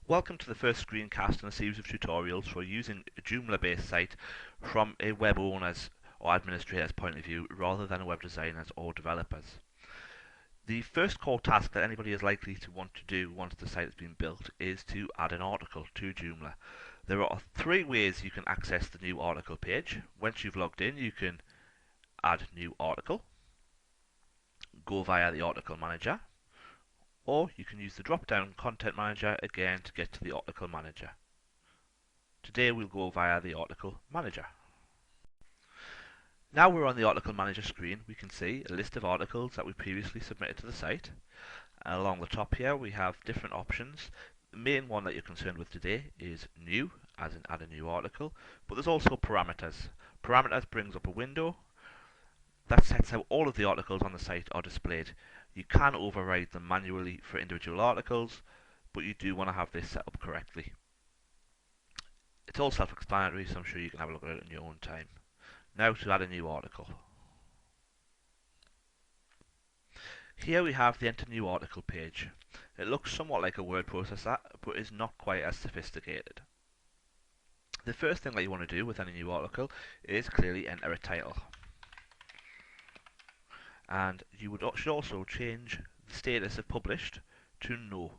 Welcome to the first screencast in a series of tutorials for using a Joomla-based site from a web owner's or administrator's point of view rather than a web designer's or developer's. The first core task that anybody is likely to want to do once the site has been built is to add an article to Joomla. There are three ways you can access the new article page. Once you've logged in, you can add new article, go via the article manager, or you can use the drop-down content manager again to get to the article manager. Today we'll go via the article manager. Now we're on the article manager screen, we can see a list of articles that we previously submitted to the site. And along the top here we have different options. The main one that you're concerned with today is new, as in add a new article, but there's also parameters. Parameters brings up a window that sets out all of the articles on the site are displayed. You can override them manually for individual articles, but you do want to have this set up correctly. It's all self-explanatory, so I'm sure you can have a look at it in your own time. Now to add a new article. Here we have the Enter New Article page. It looks somewhat like a word processor, but is not quite as sophisticated. The first thing that you want to do with any new article is clearly enter a title. And you should also change the status of published to no,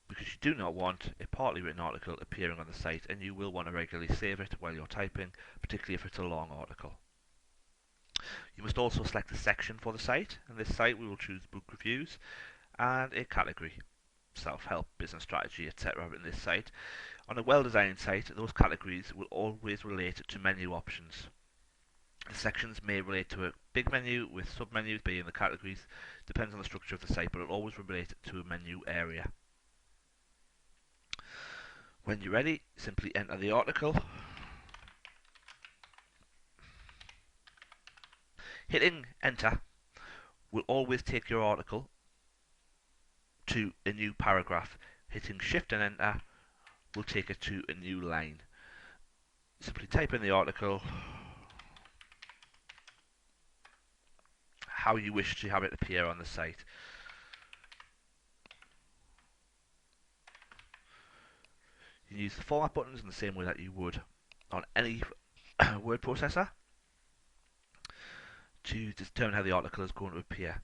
because you do not want a partly written article appearing on the site, and you will want to regularly save it while you're typing, particularly if it's a long article. You must also select a section for the site. In this site we will choose book reviews and a category, self-help, business strategy, etc. in this site. On a well-designed site, those categories will always relate to menu options. The sections may relate to a big menu with sub-menus being the categories, depends on the structure of the site, but it will always relate to a menu area. When you're ready, simply enter the article. Hitting enter will always take your article to a new paragraph. Hitting shift and enter will take it to a new line. Simply type in the article, how you wish to have it appear on the site. You can use the format buttons in the same way that you would on any word processor to determine how the article is going to appear.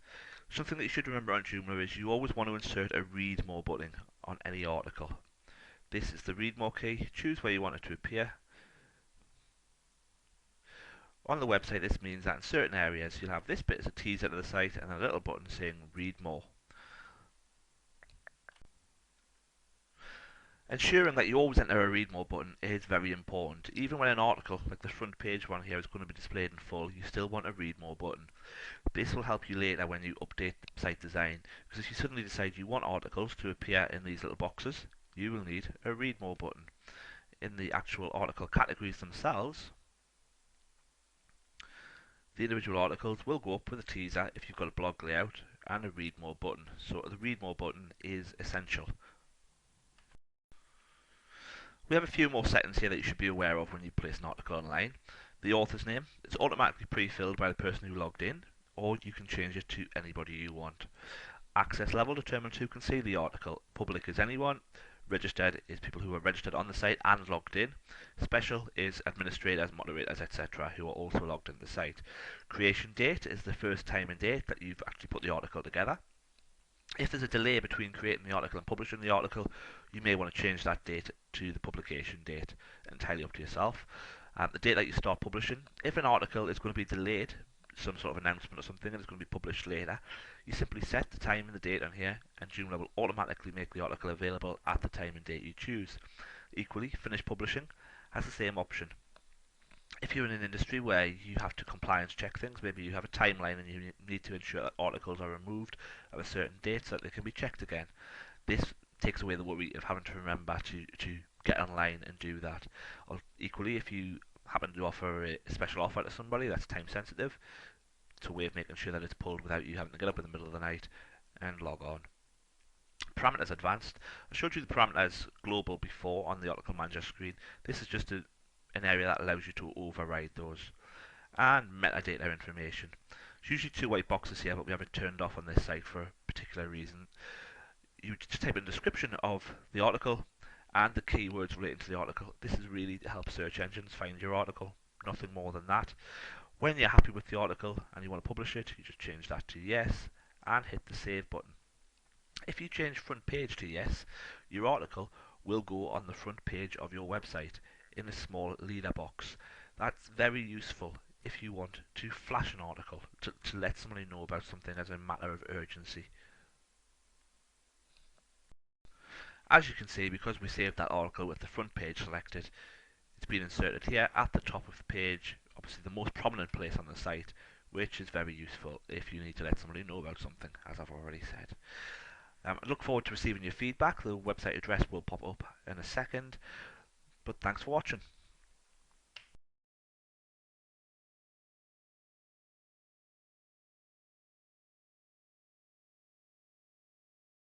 Something that you should remember on Joomla is you always want to insert a read more button on any article. This is the read more key. Choose where you want it to appear. On the website, this means that in certain areas you'll have this bit as a teaser to the site and a little button saying read more. Ensuring that you always enter a read more button is very important. Even when an article, like the front page one here, is going to be displayed in full, you still want a read more button. This will help you later when you update the site design, because if you suddenly decide you want articles to appear in these little boxes, you will need a read more button. In the actual article categories themselves, the individual articles will go up with a teaser if you've got a blog layout and a read more button. So the read more button is essential. We have a few more settings here that you should be aware of when you place an article online. The author's name is automatically pre-filled by the person who logged in, or you can change it to anybody you want. Access level determines who can see the article. Public is anyone. Registered is people who are registered on the site and logged in. Special is administrators, moderators, etc. who are also logged in the site. Creation date is the first time and date that you've actually put the article together. If there's a delay between creating the article and publishing the article, you may want to change that date to the publication date, entirely up to yourself. The date that you start publishing. If an article is going to be delayed, some sort of announcement or something, and it's going to be published later, you simply set the time and the date on here, and Joomla will automatically make the article available at the time and date you choose. Equally, finish publishing has the same option. If you're in an industry where you have to compliance check things, maybe you have a timeline and you need to ensure that articles are removed at a certain date so that they can be checked again. This takes away the worry of having to remember to get online and do that. Or equally, if you happen to offer a special offer to somebody that's time sensitive, it's a way of making sure that it's pulled without you having to get up in the middle of the night and log on. Parameters advanced. I showed you the parameters global before on the article manager screen. This is just an area that allows you to override those. And metadata information. There's usually two white boxes here, but we have it turned off on this site for a particular reason. You just type in the description of the article, and the keywords relating to the article. This is really to help search engines find your article, nothing more than that. When you're happy with the article and you want to publish it, you just change that to yes and hit the save button. If you change front page to yes, your article will go on the front page of your website in a small leader box. That's very useful if you want to flash an article, to let somebody know about something as a matter of urgency. As you can see, because we saved that article with the front page selected, it's been inserted here at the top of the page, obviously the most prominent place on the site, which is very useful if you need to let somebody know about something, as I've already said. I look forward to receiving your feedback. The website address will pop up in a second, but thanks for watching.